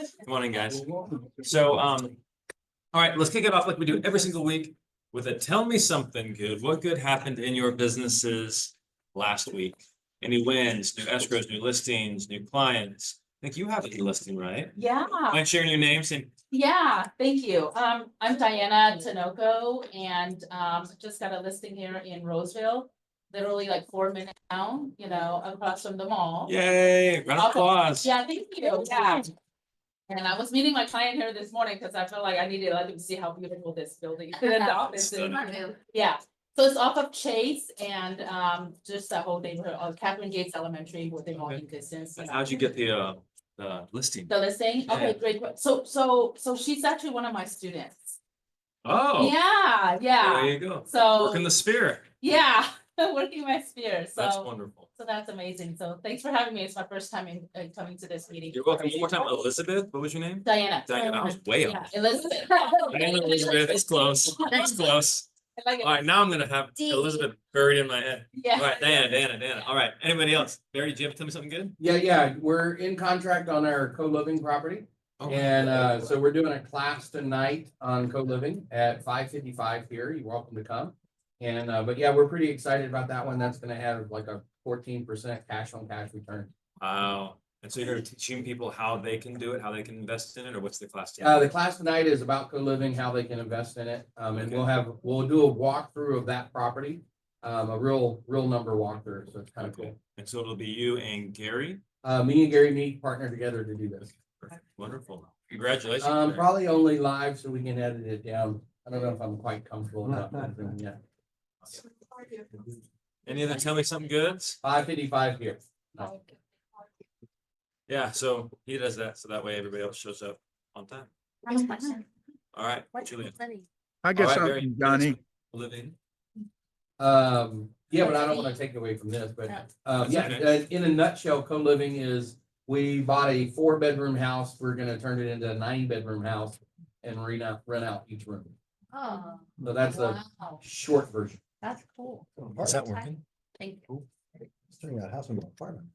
Good morning, guys. So, all right, let's kick it off like we do every single week with a tell me something good. What good happened in your businesses last week? Any wins, new escrows, new listings, new clients? I think you have a new listing, right? Yeah, Mind sharing your names and yeah, thank you. I'm Diana Tinoco and just got a listing here in Roseville. Literally like 4 minutes down, across from the mall. yay, round of applause. Yeah, thank you. Yeah. And I was meeting my client here this morning because I felt like I needed to let them see how beautiful this building is. And the office is. Yeah, so it's off of Chase and just the whole neighborhood of Catherine Gates Elementary within walking distance. And how'd you get the listing? The listing? Okay, great. So she's actually one of my students. Oh, Yeah, there yeah. you go. So Working the spirit. yeah, working my sphere. That's So wonderful. that's amazing. So thanks for having me. It's my first time in coming to this meeting. You're welcome. One more time, Elizabeth. What was your name? Diana. Diana. I was way Yeah, off. Elizabeth. Diana Elizabeth. It's close. It's close. I like it. All right, now I'm gonna have Elizabeth buried in my head. Yeah. All right, Diana. All right, anybody else? Barry, do you have to tell me something good? Yeah, we're in contract on our co-living property. Oh, And so we're doing a class tonight on co-living at 5:55 here. You're welcome to come. And but yeah, we're pretty excited about that one. That's gonna have like a 14% cash on cash return. Wow. And so you're teaching people how they can do it, how they can invest in it, or what's the class? The class tonight is about co-living, how they can invest in it. And we'll do a walkthrough of that property. A real number walkthrough. So it's kind of cool. And so it'll be you and Gary. Me and Gary partner together to do this. Perfect. Wonderful. Congratulations. Gary. Probably only live so we can edit it down. I don't know if I'm quite comfortable enough yet. Any other tell me something good? 5:55 here. Yeah, so he does that, so that way everybody else shows up on time. All right, Julia. I guess All right, something, Barry, Johnny. Living. Yeah, but I don't want to take away from this, but in a nutshell, co-living is we bought a 4-bedroom house. We're gonna turn it into a 9-bedroom house and rent out each room. Oh, So that's a wow. short version. That's cool. Is that working? Thank you. It's turning out a house into an apartment.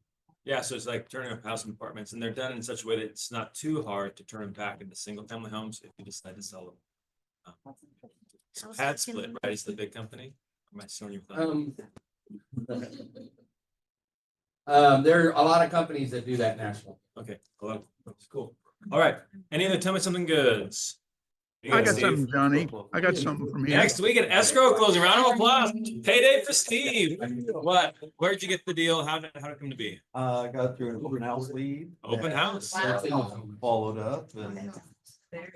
Yeah, so it's like turning up house and apartments, and they're done in such a way that it's not too hard to turn them back into single family homes if you decide to sell them. So Pad Split, right, is the big company. Am I selling you? There are a lot of companies that do that nationally. Okay, hello, that's cool. All right, any other tell me something goods? You I got Steve? something, Johnny. I got something from here. Next week at escrow closing, round of applause, payday for Steve. What, where'd you get the deal? How did it come to be? I got through an open house lead. Open house. Wow. Followed up and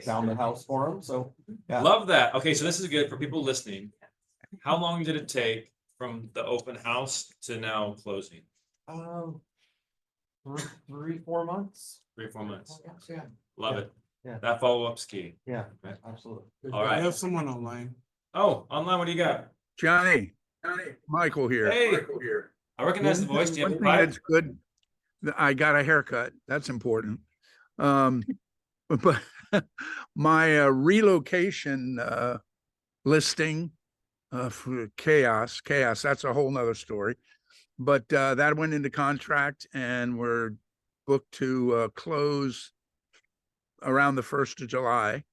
found the house for them, so. Yeah. Love that. Okay, so this is good for people listening. How long did it take from the open house to now closing? 3-4 months. 3 or 4 months. Yeah, Love it. Yeah. That follow-up's key. yeah, absolutely. All right. I have someone online. Oh, online, what do you got? Johnny, Michael here. Hey, I recognize the voice. Do you have One a thing pipe? that's good, I got a haircut. That's important. But my relocation listing for chaos, that's a whole nother story. But that went into contract and we're booked to close around the 1st of July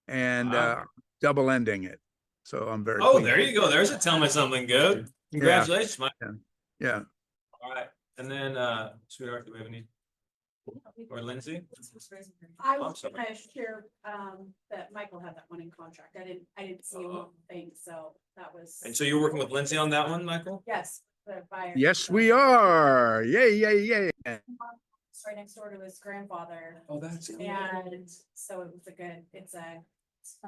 and Wow. double ending it. So I'm very Oh, pleased. there you go. There's a tell me something good. Congratulations, Mike. Yeah. All right. And then, sweetheart, do we have any? Or Lindsay? I I'm was sorry. gonna share, that Michael had that one in contract. I didn't see one thing, so that was. And so you're working with Lindsay on that one, Michael? Yes, the buyer. Yes, we are. Yay. It's right next door to his grandfather, Oh, that's cool. and so it was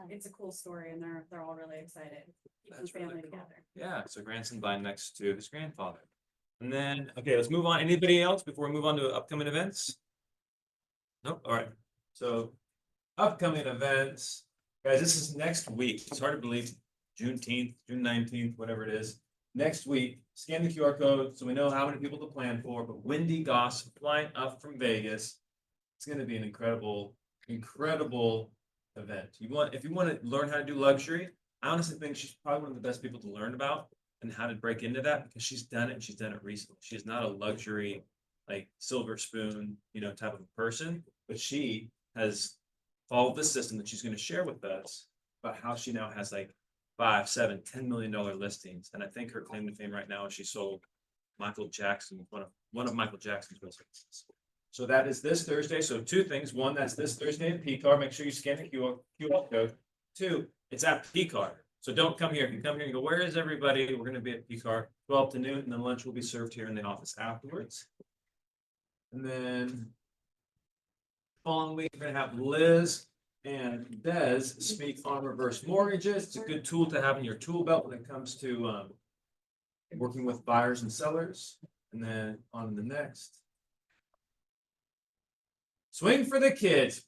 it's a cool story, and they're all really excited. Keeping That's really family cool. together. Yeah, so grandson buying next to his grandfather. And then, okay, let's move on. Anybody else before we move on to upcoming events? Nope, all right. So upcoming events, guys, this is next week. It's hard to believe, Juneteenth, June 19th, whatever it is. Next week, scan the QR code so we know how many people to plan for, but Wendy Goss flying up from Vegas. It's gonna be an incredible event. If you want to learn how to do luxury, I honestly think she's probably one of the best people to learn about and how to break into that because she's done it and she's done it recently. She's not a luxury, like silver spoon, type of person. but she has followed the system that she's gonna share with us about how she now has like 5, 7, $10 million listings. And I think her claim to fame right now is she sold Michael Jackson, one of Michael Jackson's residences. So that is this Thursday. So two things. One, that's this Thursday at PCAR. Make sure you scan the QR code. Two, it's at PCAR. So don't come here. If you come here and go, where is everybody? We're gonna be at PCAR 12 to noon, and then lunch will be served here in the office afterwards. And then following week, we're gonna have Liz and Des speak on reverse mortgages. It's a good tool to have in your tool belt when it comes to working with buyers and sellers. And then on the next. Swing for the Kids,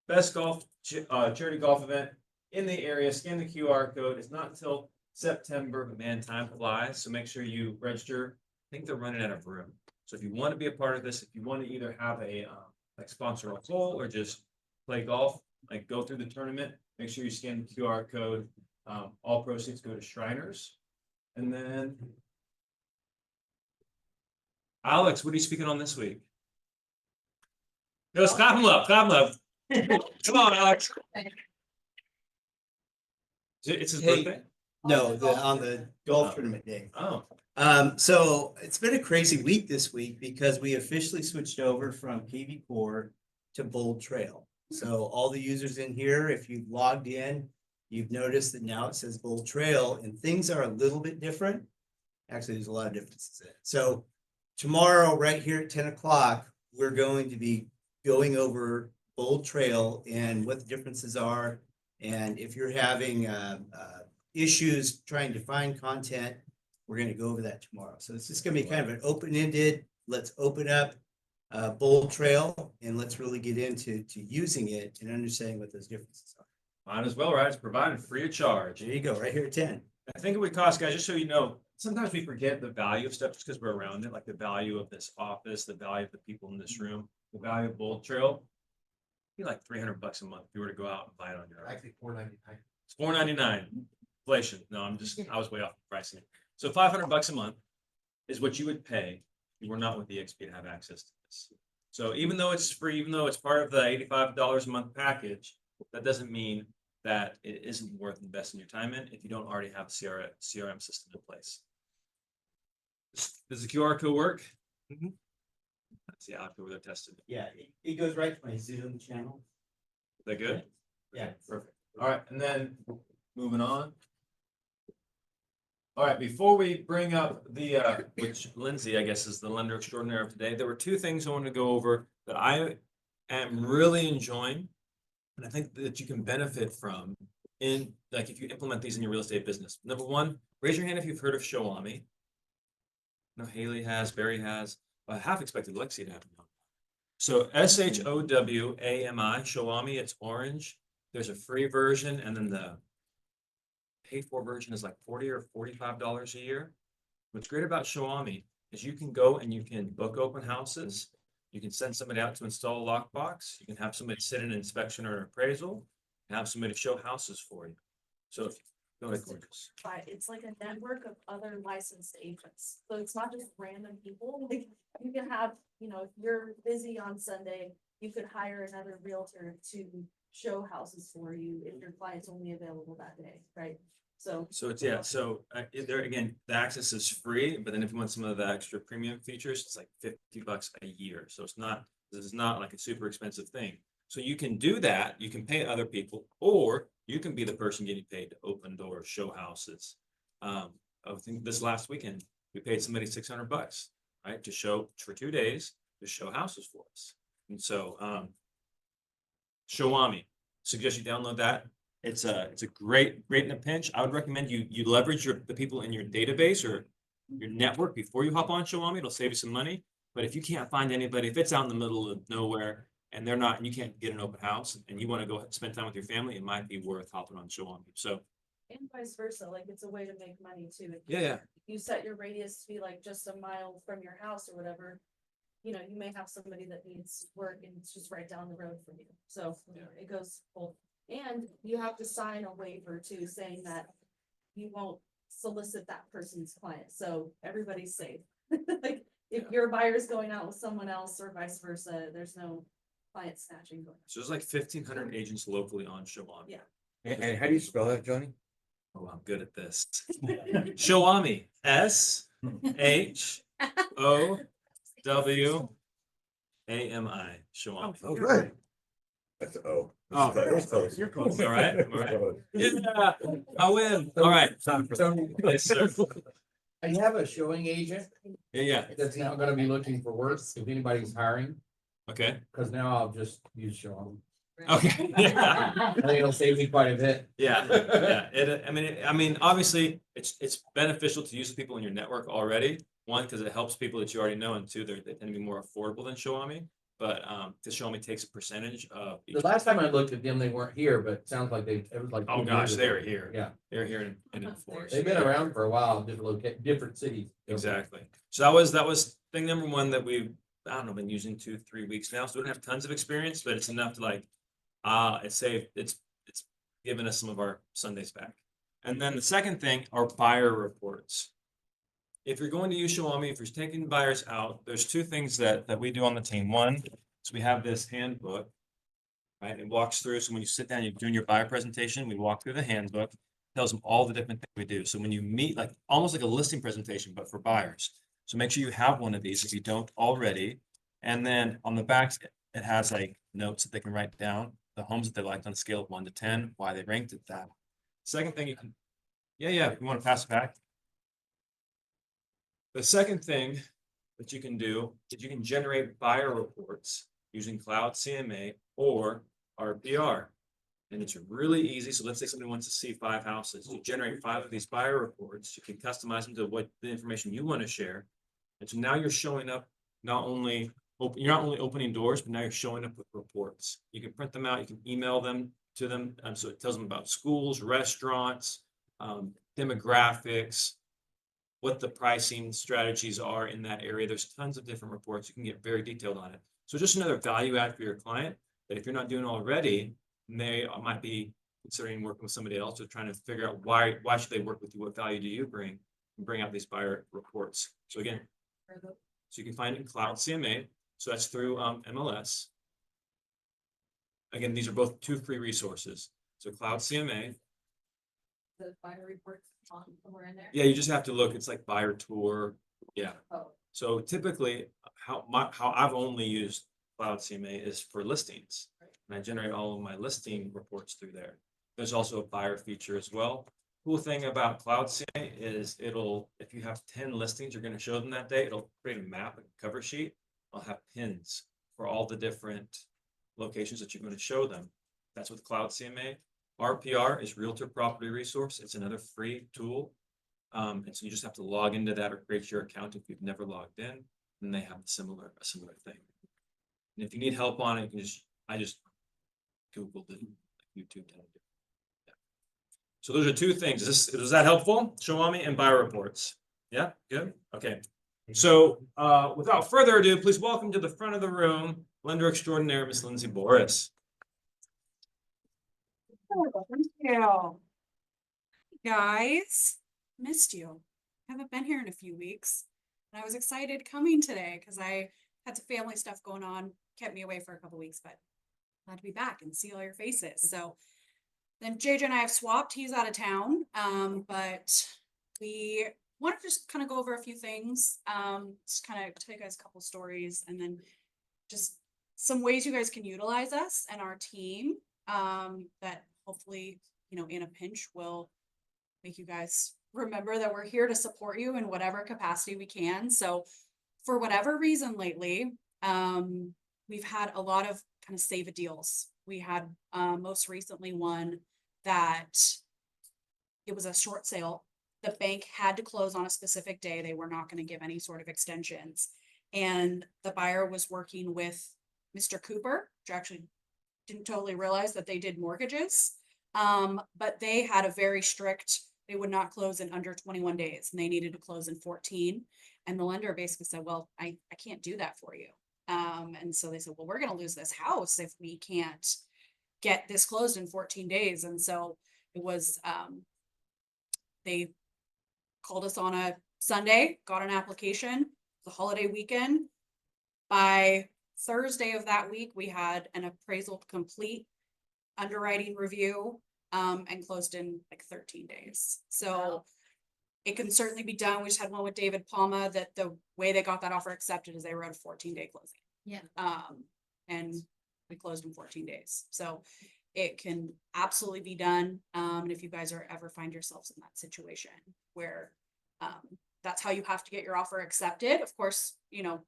best golf charity golf event in the area. Scan the QR code. It's not until September, but man, time flies. So make sure you register. I think they're running out of room. So if you want to be a part of this, if you want to either have a like sponsor a hole or just play golf, like go through the tournament, make sure you scan the QR code. All proceeds go to Shriners. And then Alex, what are you speaking on this week? Let's clap him up, clap him up. Come on, Alex. It's his Hey. birthday? No, on the golf tournament day. Oh, So it's been a crazy week this week because we officially switched over from PV Core to Bold Trail. So all the users in here, if you've logged in, you've noticed that now it says Bold Trail and things are a little bit different. Actually, there's a lot of differences in it. So tomorrow, right here at 10 o'clock, we're going to be going over Bold Trail and what the differences are. And if you're having issues trying to find content, we're going to go over that tomorrow. So it's just going to be kind of an open-ended, let's open up Bold Trail and let's really get into using it and understanding what those differences are. might as well, right? It's provided free of charge. There you go, right here at 10. I think it would cost, guys, just so you know, sometimes we forget the value of stuff just because we're around it, like the value of this office, the value of the people in this room, the value of Bold Trail. Be like $300 a month if you were to go out and buy it on your own. Actually, $4.99. It's $4.99. Inflation. No, I was way off the pricing. So $500 a month is what you would pay if you were not with EXP to have access to this. So even though it's free, even though it's part of the $85 a month package, that doesn't mean that it isn't worth investing your time in if you don't already have a CRM system in place. Does the QR code work? Mhm. Let's see, I'll have to go over there tested. Yeah, it goes right to my Zoom channel. Is that good? Yeah. Perfect. All right, and then moving on. All right, before we bring up the, which Lindsay, I guess, is the lender extraordinaire of today, there were two things I wanted to go over that I am really enjoying. And I think that you can benefit from in, like, if you implement these in your real estate business. Number one, raise your hand if you've heard of Showami. No, Haley has, Barry has, I half expected Lexi to have one. So SHOWAMI, Showami, it's orange. There's a free version, and then the paid for version is like $40 or $45 a year. What's great about Showami is you can go and you can book open houses. You can send somebody out to install a lockbox. You can have somebody sit in an inspection or an appraisal, and have somebody show houses for you. So if go ahead, gorgeous. But it's like a network of other licensed agents. So it's not just random people. Like you can have, if you're busy on Sunday, you could hire another realtor to show houses for you if your client's only available that day, right? So it's, yeah, so there again, the access is free, but then if you want some of the extra premium features, it's like $50 a year. So this is not like a super expensive thing. So you can do that, you can pay other people, or you can be the person getting paid to open doors, show houses. I think this last weekend, we paid somebody $600, right? To show for 2 days, to show houses for us. And so, Showami, suggest you download that. It's a great in a pinch. I would recommend you leverage the people in your database or your network before you hop on Showami. It'll save you some money. But if you can't find anybody, if it's out in the middle of nowhere and they're not, and you can't get an open house and you want to go spend time with your family, it might be worth hopping on Showami. So, and vice versa, like it's a way to make money too. If yeah. you set your radius to be like just a mile from your house or whatever, you may have somebody that needs work and it's just right down the road from you. So it goes both. And you have to sign a waiver too, saying that you won't solicit that person's client. So everybody's safe. Like if your buyer's going out with someone else or vice versa, there's no client snatching going. So there's like 1,500 agents locally on Shawami. Yeah. And how do you spell that, Johnny? Oh, I'm good at this. Shawami, SHOWAMI, Shawami. Oh, good. That's O. Oh, you're close. All right, all right. Yeah, I win. All right. Yes, sir. I have a showing agent Yeah, yeah, that's now gonna be looking for work if anybody's hiring, okay, because now I'll just use showing. okay. Yeah. I think it'll save me quite a bit. Yeah, yeah, I mean, obviously, it's beneficial to use people in your network already. One, because it helps people that you already know, and two, they tend to be more affordable than Shawami. But because Shawami takes a percentage of The each. last time I looked at them, they weren't here, but it sounds like it was like. Oh 2 gosh, years they ago. were here. Yeah, They're here in force. they've been around for a while, different cities. Exactly. So that was thing number one that we, I don't know, been using 2-3 weeks now. So we don't have tons of experience, but it's enough to like, it's given us some of our Sundays back. And then the second thing are buyer reports. If you're going to use Shawami, if you're taking buyers out, there's two things that we do on the team. One is we have this handbook, right? It walks through. So when you sit down, you're doing your buyer presentation, we walk through the handbook, tells them all the different things we do. So when you meet, like almost like a listing presentation, but for buyers. So make sure you have one of these if you don't already. And then on the back, it has like notes that they can write down, the homes that they liked on a scale of 1 to 10, why they ranked it that. Second thing you can, yeah, if you want to pass it back. The second thing that you can do is you can generate buyer reports using Cloud CMA or RPR. And it's really easy. So let's say somebody wants to see 5 houses. You generate 5 of these buyer reports. You can customize them to what the information you want to share. And so now you're showing up not only, you're not only opening doors, but now you're showing up with reports. You can print them out. You can email them to them. So it tells them about schools, restaurants, demographics, what the pricing strategies are in that area. There's tons of different reports. You can get very detailed on it. So just another value add for your client that if you're not doing already, they might be considering working with somebody else or trying to figure out why should they work with you? What value do you bring? And bring out these buyer reports. So again, so you can find it in Cloud CMA. So that's through MLS. Again, these are both 2 free resources. So Cloud CMA. The buyer reports on somewhere in there. Yeah, you just have to look. It's like buyer tour. Yeah. Oh. So typically, how I've only used Cloud CMA is for listings, and I generate all of my listing reports through there. There's also a buyer feature as well. Cool thing about Cloud CMA is if you have 10 listings you're going to show them that day, it'll create a map, a cover sheet. I'll have pins for all the different locations that you're going to show them. That's with Cloud CMA. RPR is Realtor Property Resource. It's another free tool. And so you just have to log into that or create your account if you've never logged in. And they have a similar thing. And if you need help on it, I just Googled it, YouTube did it. Yeah. So those are 2 things. Is that helpful? Shawami and buyer reports. Yeah, good. Okay. So without further ado, please welcome to the front of the room, lender extraordinaire, Miss Lindsay Boris. Thank you. Guys, missed you. Haven't been here in a few weeks. And I was excited coming today because I had some family stuff going on, kept me away for a couple weeks, but glad to be back and see all your faces. So then JJ and I have swapped. He's out of town. But we want to just kind of go over a few things. Just kind of tell you guys a couple stories and then just some ways you guys can utilize us and our team that hopefully, in a pinch will make you guys remember that we're here to support you in whatever capacity we can. So for whatever reason lately, we've had a lot of kind of save a deals. We had most recently one that it was a short sale. The bank had to close on a specific day. They were not going to give any sort of extensions. And the buyer was working with Mr. Cooper, which actually didn't totally realize that they did mortgages. But they had a very strict, they would not close in under 21 days and they needed to close in 14. And the lender basically said, well, I can't do that for you. And so they said, well, we're going to lose this house if we can't get this closed in 14 days. And so it was, they called us on a Sunday, got an application, the holiday weekend. By Thursday of that week, we had an appraisal complete, underwriting review, and closed in like 13 days. So Wow. it can certainly be done. We just had one with David Palma that the way they got that offer accepted is they wrote a 14-day closing. Yeah. And we closed in 14 days. So it can absolutely be done. And if you guys are ever find yourselves in that situation where, that's how you have to get your offer accepted, of course, you know,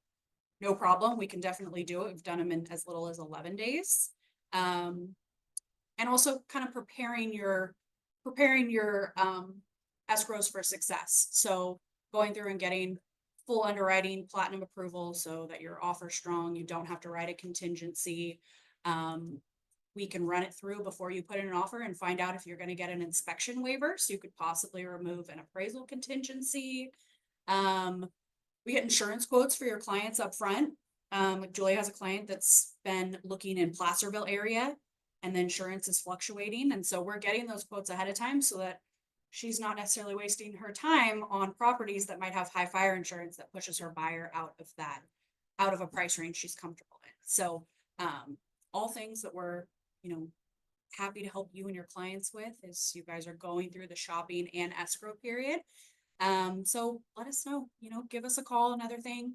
no problem. We can definitely do it. We've done them in as little as 11 days. And also kind of preparing your escrows for success. So going through and getting full underwriting, platinum approval, so that your offer's strong, you don't have to write a contingency. We can run it through before you put in an offer and find out if you're gonna get an inspection waiver, so you could possibly remove an appraisal contingency. We get insurance quotes for your clients up front. Like Julie has a client that's been looking in Placerville area, and the insurance is fluctuating, and so we're getting those quotes ahead of time so that she's not necessarily wasting her time on properties that might have high fire insurance that pushes her buyer out of a price range she's comfortable in. So, all things that we're, you know, happy to help you and your clients with as you guys are going through the shopping and escrow period. So let us know, you know, give us a call. Another thing,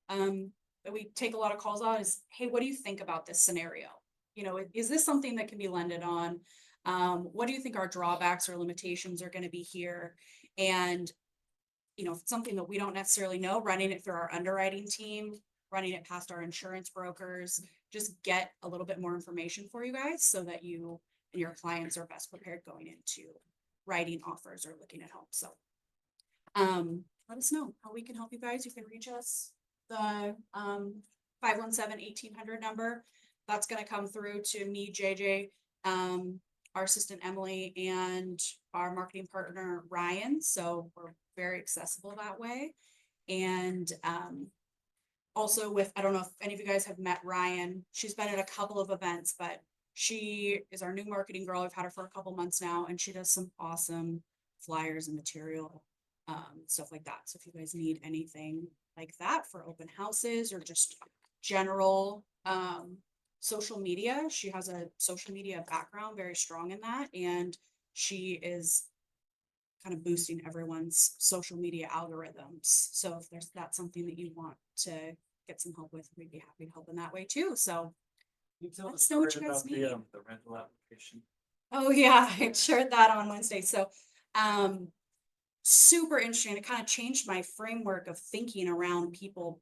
that we take a lot of calls on is, hey, what do you think about this scenario? You know, is this something that can be lended on? What do you think our drawbacks or limitations are going to be here? And, you know, if it's something that we don't necessarily know, running it through our underwriting team, running it past our insurance brokers, just get a little bit more information for you guys so that you and your clients are best prepared going into writing offers or looking at homes. So, let us know how we can help you guys. You can reach us, the 517-1800 number. That's going to come through to me, JJ, our assistant Emily, and our marketing partner Ryan. So we're very accessible that way. And also with, I don't know if any of you guys have met Ryan. She's been at a couple of events, but she is our new marketing girl. We've had her for a couple months now, and she does some awesome flyers and material, stuff like that. So if you guys need anything like that for open houses or just general social media, she has a social media background, very strong in that, and she is kind of boosting everyone's social media algorithms. So if that's something that you want to get some help with, we'd be happy to help in that way too. So Can you tell Let us us know what story you guys about need. the rental application? oh yeah, I shared that on Wednesday. So super interesting. It kind of changed my framework of thinking around people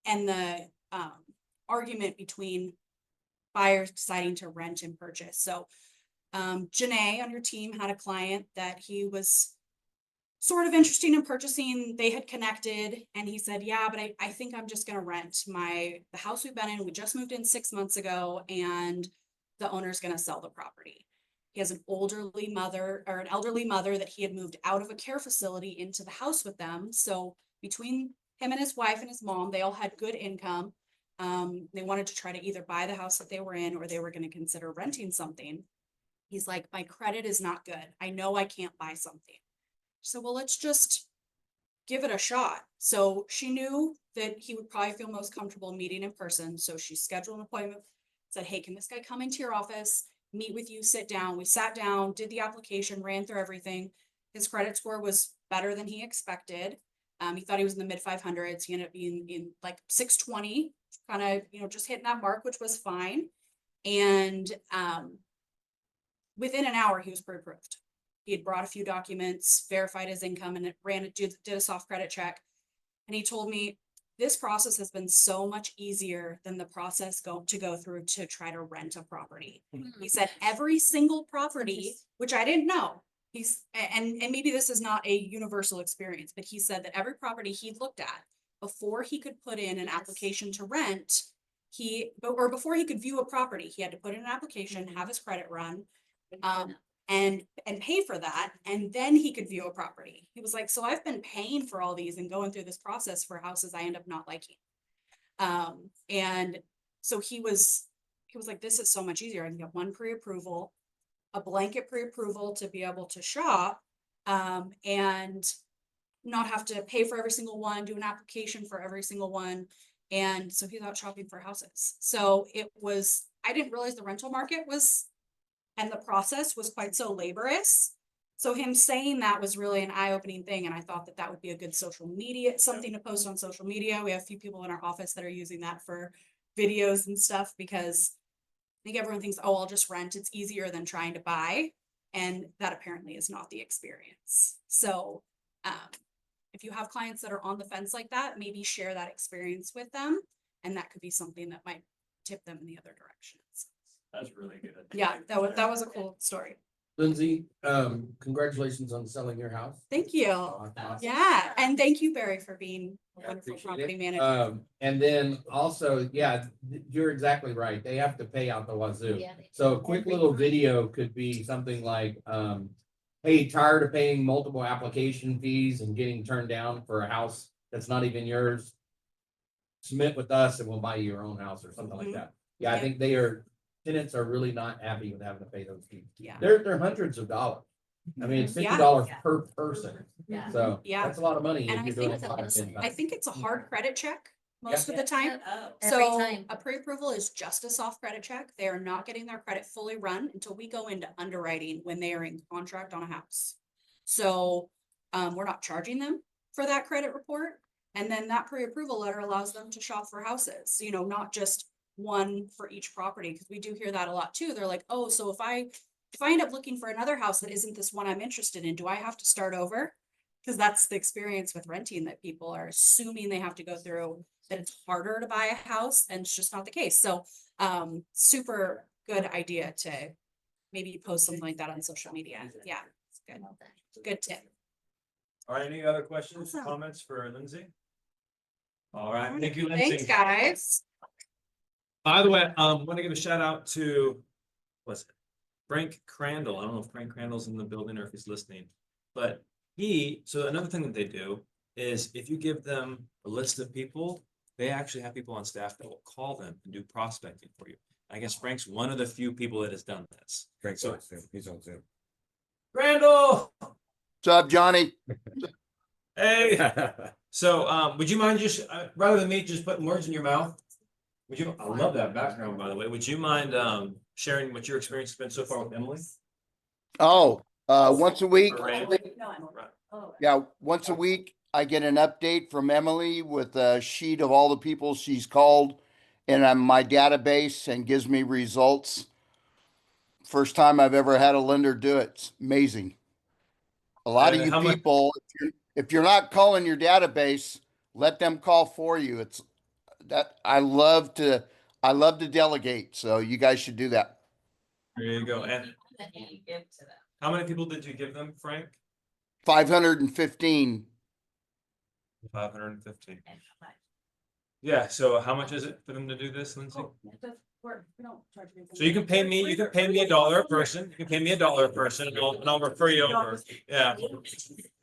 and the argument between buyers deciding to rent and purchase. So Janae on your team had a client that he was sort of interested in purchasing. They had connected and he said, yeah, but I think I'm just going to rent the house we've been in. We just moved in 6 months ago and the owner's going to sell the property. He has an elderly mother that he had moved out of a care facility into the house with them. So between him and his wife and his mom, they all had good income. They wanted to try to either buy the house that they were in or they were going to consider renting something. He's like, my credit is not good. I know I can't buy something. So, well, let's just give it a shot. So she knew that he would probably feel most comfortable meeting in person. So she scheduled an appointment, said, hey, can this guy come into your office, meet with you, sit down? We sat down, did the application, ran through everything. His credit score was better than he expected. He thought he was in the mid 500s. He ended up being in like 620, kind of, you know, just hitting that mark, which was fine. And within an hour, he was pre-approved. He had brought a few documents, verified his income, and did a soft credit check. And he told me this process has been so much easier than the process to go through to try to rent a property. He said every single property, which I didn't know, and maybe this is not a universal experience, but he said that every property he looked at before he could put in an application to rent, before he could view a property, he had to put in an application, have his credit run, and pay for that, and then he could view a property. He was like, so I've been paying for all these and going through this process for houses I end up not liking. And so he was like, this is so much easier. I can get one pre-approval, a blanket pre-approval to be able to shop, and not have to pay for every single one, do an application for every single one. And so he's out shopping for houses. So I didn't realize the rental market and the process was quite so laborious. So him saying that was really an eye-opening thing, and I thought that would be a good social media, something to post on social media. We have a few people in our office that are using that for videos and stuff, because I think everyone thinks, oh, I'll just rent. It's easier than trying to buy. And that apparently is not the experience. So if you have clients that are on the fence like that, maybe share that experience with them. And that could be something that might tip them in the other directions. That's really good. Yeah, that was a cool story. Lindsay, congratulations on selling your house. Thank you. Awesome. Yeah, and thank you, Barry, for being a Yeah, wonderful appreciate property it. manager. And then also, yeah, you're exactly right. They have to pay out the wazoo. Yeah. So a quick little video could be something like, hey, tired of paying multiple application fees and getting turned down for a house that's not even yours? Submit with us and we'll buy you your own house or something like Mhm. that. Yeah, I Yeah. think tenants are really not happy with having to pay those fees. Yeah. They're hundreds of dollars. I mean, it's Yeah. $50 per person. Yeah. So Yeah. that's a lot of money And if I you're doing think it. a lot of I think it's a hard credit check most Yeah. of the time. Every So time. a pre-approval is just a soft credit check. They are not getting their credit fully run until we go into underwriting when they are in contract on a house. So we're not charging them for that credit report. And then that pre-approval letter allows them to shop for houses, not just one for each property, because we do hear that a lot too. They're like, oh, so if I end up looking for another house that isn't this one I'm interested in, do I have to start over? Because that's the experience with renting, that people are assuming they have to go through, that it's harder to buy a house, and it's just not the case. So super good idea to maybe post something like that on social media. Yeah, it's good. Good tip. All right, any other questions, Awesome. comments for Lindsay? All right, thank you, Lindsay. Thanks, guys. By the way, want to give a shout out to, what's it? Frank Crandall. I don't know if Frank Crandall's in the building or if he's listening, but so another thing that they do is if you give them a list of people, they actually have people on staff that will call them and do prospecting for you. I guess Frank's one of the few people that has done this. Frank's So- on Zoom. He's on Zoom. Crandall, What's up, Johnny? hey. So, would you mind just, rather than me just putting words in your mouth? I love that background, by the way. Would you mind, sharing what your experience has been so far with Emily? Oh, once a week. Or Randy? Yeah, once a week, I get an update from Emily with a sheet of all the people she's called in my database and gives me results. First time I've ever had a lender do it. It's amazing. A lot of And you how much- people, if you're not calling your database, let them call for you. It's that I love to delegate. So you guys should do that. There you go. And how many people did you give them, Frank? 515. 515. Yeah, so how much is it for them to do this, Lindsay? So you can pay me $1 a person. You can pay me $1 a person and I'll refer you over. Yeah.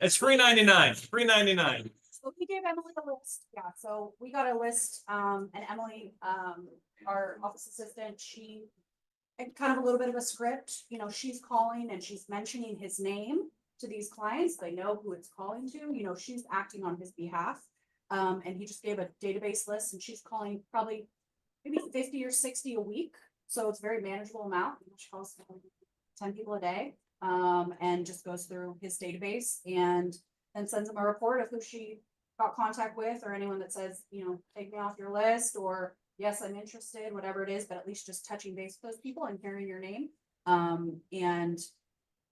It's $3.99, $3.99. So we gave Emily a list. Yeah, so we got a list, and Emily, our office assistant, she and kind of a little bit of a script, she's calling and she's mentioning his name to these clients. They know who it's calling to, she's acting on his behalf. And he just gave a database list and she's calling probably maybe 50 or 60 a week. So it's a very manageable amount. She calls 10 people a day, and just goes through his database and then sends them a report of who she got contact with, or anyone that says, take me off your list, or yes, I'm interested, whatever it is, but at least just touching base with those people and hearing your name. And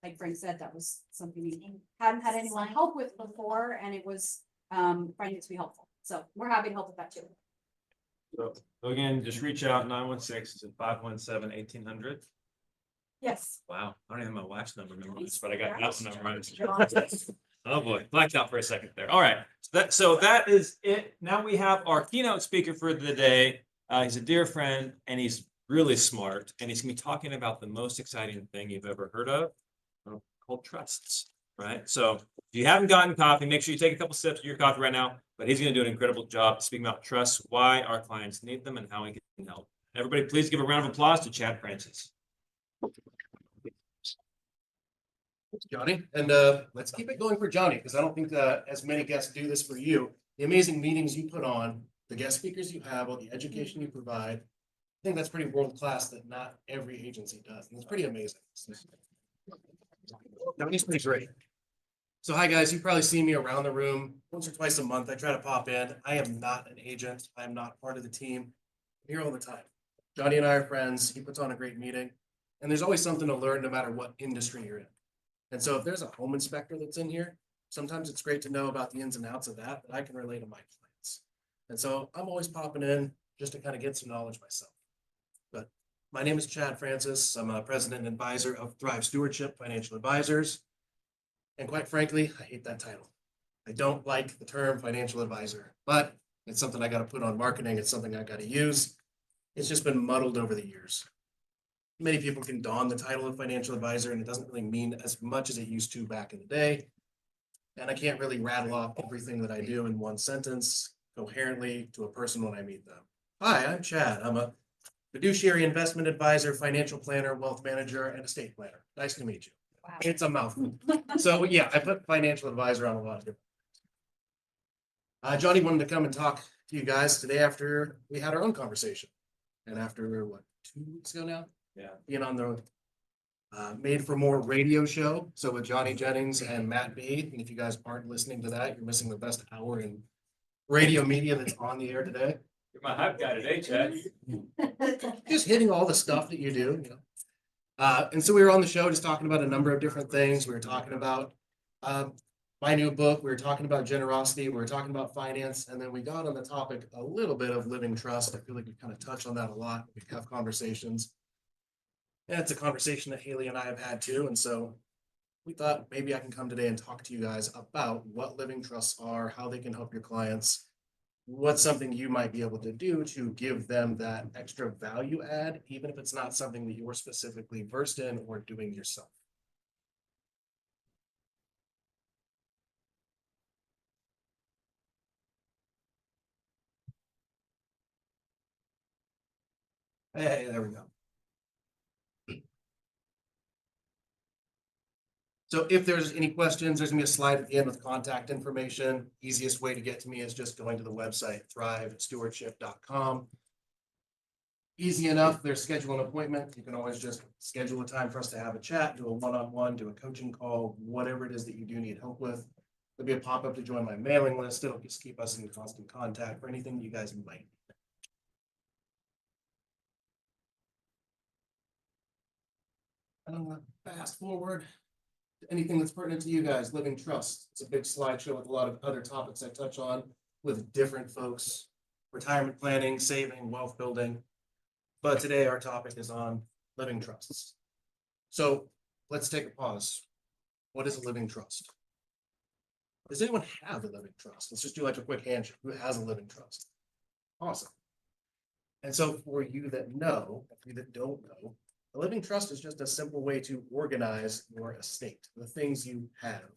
like Frank said, that was something he hadn't had anyone help with before, and it was finding it to be helpful. So we're happy to help with that too. So again, just reach out 916-517-1800. Yes. Wow, I don't even have my wife's number memorized, but I got that one memorized. Oh boy, blacked out for a second there. All right, so that is it. Now we have our keynote speaker for the day. He's a dear friend and he's really smart, and he's gonna be talking about the most exciting thing you've ever heard of, called trusts. Right. So if you haven't gotten coffee, make sure you take a couple sips of your coffee right now. But he's going to do an incredible job speaking about trusts, why our clients need them, and how we can help. Everybody, please give a round of applause to Chad Francis. Thanks, Johnny. And let's keep it going for Johnny, because I don't think as many guests do this for you. The amazing meetings you put on, the guest speakers you have, all the education you provide. I think that's pretty world class that not every agency does. And it's pretty amazing. Now, he's pretty great. So hi, guys. You probably see me around the room once or twice a month. I try to pop in. I am not an agent. I am not part of the team. I'm here all the time. Johnny and I are friends. He puts on a great meeting. And there's always something to learn no matter what industry you're in. And so if there's a home inspector that's in here, sometimes it's great to know about the ins and outs of that I can relate to my clients. And so I'm always popping in just to kind of get some knowledge myself. But my name is Chad Francis. I'm a president and advisor of Thrive Stewardship Financial Advisors. And quite frankly, I hate that title. I don't like the term financial advisor, but it's something I got to put on marketing. It's something I got to use. It's just been muddled over the years. Many people can don the title of financial advisor, and it doesn't really mean as much as it used to back in the day. And I can't really rattle off everything that I do in one sentence coherently to a person when I meet them. Hi, I'm Chad. I'm a fiduciary investment advisor, financial planner, wealth manager, and estate planner. Nice to meet you. Wow. It's a mouthful. So yeah, I put financial advisor on a lot of different. Johnny wanted to come and talk to you guys today after we had our own conversation. And after what, 2 weeks ago now? Yeah. Being on the Made for More radio show. So with Johnny Jennings and Matt B. And if you guys aren't listening to that, you're missing the best hour in radio media that's on the air today. You're my hype guy today, Chad. Just hitting all the stuff that you do, you know. And so we were on the show just talking about a number of different things. We were talking about my new book. We were talking about generosity. We were talking about finance. And then we got on the topic a little bit of living trust. I feel like we kind of touch on that a lot. We have conversations. And it's a conversation that Haley and I have had too. And so we thought maybe I can come today and talk to you guys about what living trusts are, how they can help your clients, what's something you might be able to do to give them that extra value add, even if it's not something that you're specifically versed in or doing yourself. Hey, there we go. So if there's any questions, there's gonna be a slide at the end with contact information. Easiest way to get to me is just going to the website, thrivestewardship.com. Easy enough. There's schedule an appointment. You can always just schedule a time for us to have a chat, do a one-on-one, do a coaching call, whatever it is that you do need help with. There'll be a pop-up to join my mailing list. It'll just keep us in constant contact for anything you guys might need. Fast forward. Anything that's pertinent to you guys, living trust. It's a big slideshow with a lot of other topics I touch on with different folks, retirement planning, saving, wealth building. But today our topic is on living trusts. So let's take a pause. What is a living trust? Does anyone have a living trust? Let's just do like a quick handshake. Who has a living trust? Awesome. And so for you that know, for you that don't know, a living trust is just a simple way to organize your estate, the things you have.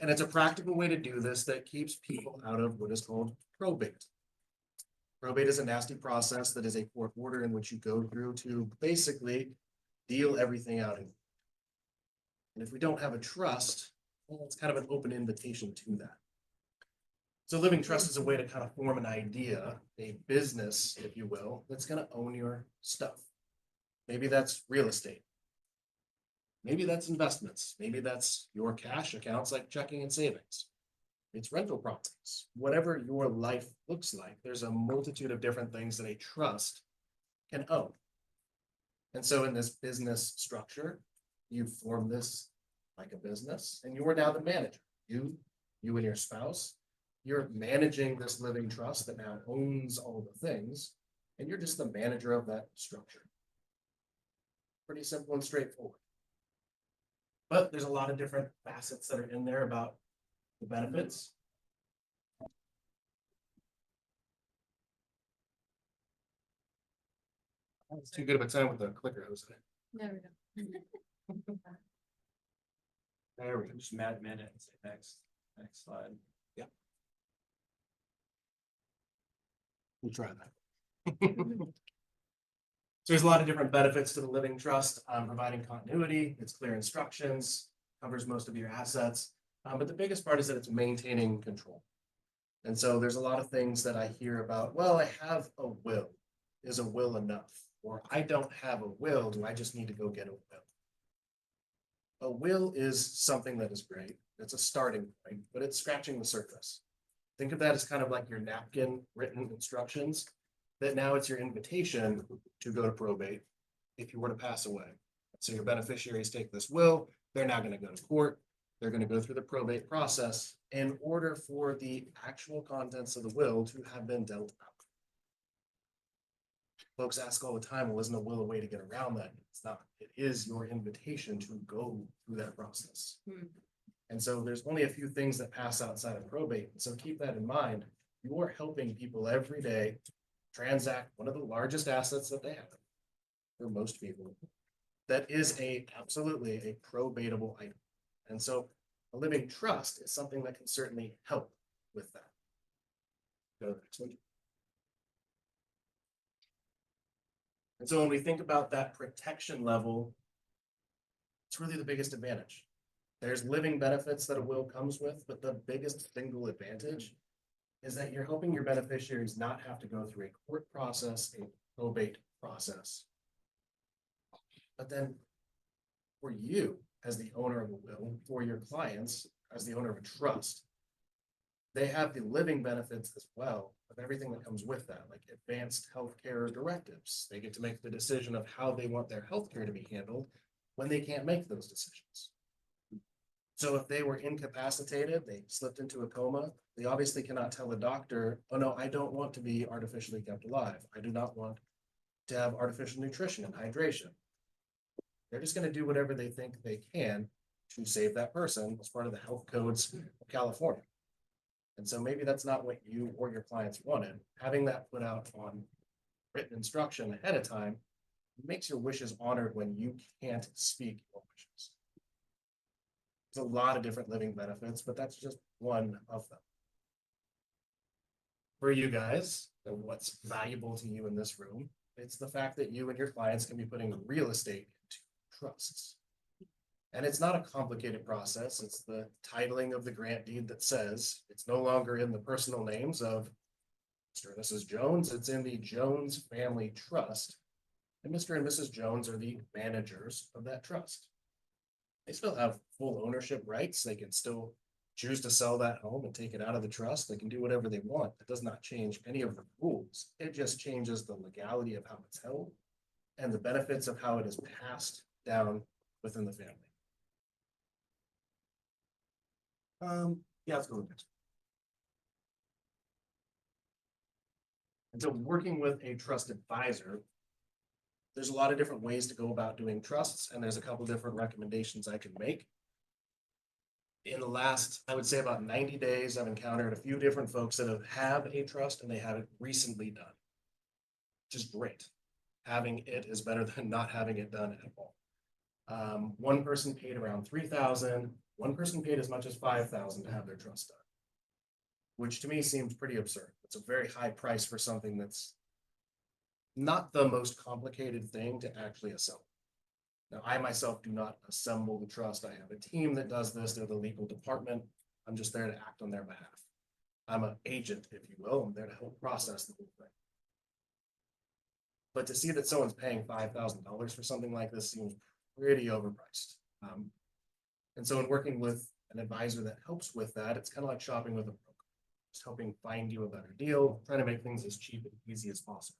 And it's a practical way to do this that keeps people out of what is called probate. Probate is a nasty process that is a court order in which you go through to basically deal everything out. And if we don't have a trust, well, it's kind of an open invitation to that. So living trust is a way to kind of form an idea, a business, if you will, that's going to own your stuff. Maybe that's real estate. Maybe that's investments. Maybe that's your cash accounts like checking and savings. It's rental properties. Whatever your life looks like, there's a multitude of different things that a trust can own. And so in this business structure, you form this like a business and you are now the manager. You and your spouse, you're managing this living trust that now owns all the things, and you're just the manager of that structure. Pretty simple and straightforward. But there's a lot of different facets that are in there about the benefits. It's too good of a time with the clicker, wasn't it? There we go. There we go. Just mad minute. Next slide. Yeah. We'll try that. So there's a lot of different benefits to the living trust, providing continuity, it's clear instructions, covers most of your assets. But the biggest part is that it's maintaining control. And so there's a lot of things that I hear about, well, I have a will. Is a will enough? Or I don't have a will, do I just need to go get a will? A will is something that is great. It's a starting point, but it's scratching the surface. Think of that as kind of like your napkin written instructions, that now it's your invitation to go to probate if you were to pass away. So your beneficiaries take this will, they're now going to go to court, they're going to go through the probate process in order for the actual contents of the will to have been dealt out. Folks ask all the time, well, isn't a will a way to get around that? It's not. It is your invitation to go through that process. And so there's only a few things that pass outside of probate. So keep that in mind. You are helping people every day transact one of the largest assets that they have for most people. That is absolutely a probatable item. And so a living trust is something that can certainly help with that. Go to the next one. And so when we think about that protection level, it's really the biggest advantage. There's living benefits that a will comes with, but the biggest single advantage is that you're helping your beneficiaries not have to go through a court process, a probate process. But then for you as the owner of a will, for your clients as the owner of a trust, they have the living benefits as well of everything that comes with that, like advanced healthcare directives. They get to make the decision of how they want their healthcare to be handled when they can't make those decisions. So if they were incapacitated, they slipped into a coma, they obviously cannot tell a doctor, oh no, I don't want to be artificially kept alive. I do not want to have artificial nutrition and hydration. They're just going to do whatever they think they can to save that person as part of the health codes of California. And so maybe that's not what you or your clients wanted. Having that put out on written instruction ahead of time makes your wishes honored when you can't speak your wishes. There's a lot of different living benefits, but that's just one of them. For you guys, what's valuable to you in this room, it's the fact that you and your clients can be putting real estate into trusts. And it's not a complicated process. It's the titling of the grant deed that says it's no longer in the personal names of Mr. and Mrs. Jones. It's in the Jones Family Trust. And Mr. and Mrs. Jones are the managers of that trust. They still have full ownership rights. They can still choose to sell that home and take it out of the trust. They can do whatever they want. It does not change any of the rules. It just changes the legality of how it's held and the benefits of how it is passed down within the family. Yeah, let's go to the next one. And so working with a trust advisor, there's a lot of different ways to go about doing trusts, and there's a couple different recommendations I can make. In the last, I would say about 90 days, I've encountered a few different folks that have a trust and they have it recently done. Which is great. Having it is better than not having it done at all. One person paid around $3,000. One person paid as much as $5,000 to have their trust done, which to me seems pretty absurd. It's a very high price for something that's not the most complicated thing to actually assemble. Now, I myself do not assemble the trust. I have a team that does this. They're the legal department. I'm just there to act on their behalf. I'm an agent, if you will. I'm there to help process the whole thing. But to see that someone's paying $5,000 for something like this seems pretty overpriced. And so in working with an advisor that helps with that, it's kind of like shopping with a broker, just helping find you a better deal, trying to make things as cheap and easy as possible.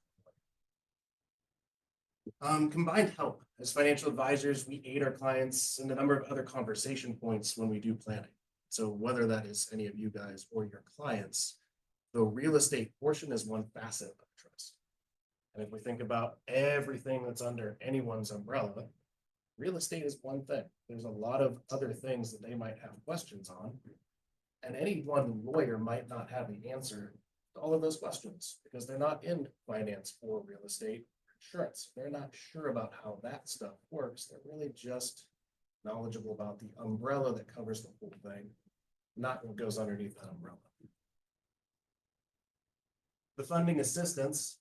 Combined help. As financial advisors, we aid our clients in a number of other conversation points when we do planning. So whether that is any of you guys or your clients, the real estate portion is one facet of trust. And if we think about everything that's under anyone's umbrella, real estate is one thing. There's a lot of other things that they might have questions on. And any one lawyer might not have the answer to all of those questions because they're not in finance or real estate or insurance. They're not sure about how that stuff works. They're really just knowledgeable about the umbrella that covers the whole thing, not what goes underneath that umbrella. The funding assistance,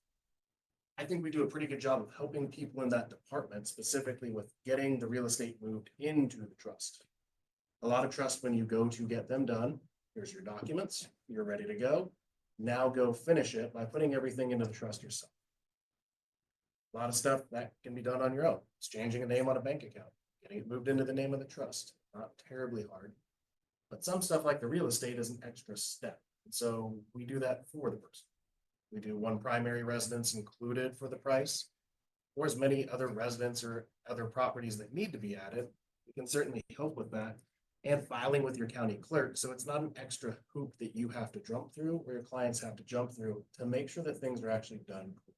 I think we do a pretty good job of helping people in that department, specifically with getting the real estate moved into the trust. A lot of trusts, when you go to get them done, Here's your documents. You're ready to go. Now go finish it by putting everything into the trust yourself. A lot of stuff that can be done on your own. It's changing a name on a bank account, getting it moved into the name of the trust. Not terribly hard. But some stuff like the real estate is an extra step. And so we do that for the person. We do one primary residence included for the price, or as many other residents or other properties that need to be added. We can certainly help with that and filing with your county clerk. So it's not an extra hoop that you have to jump through or your clients have to jump through to make sure that things are actually done correctly.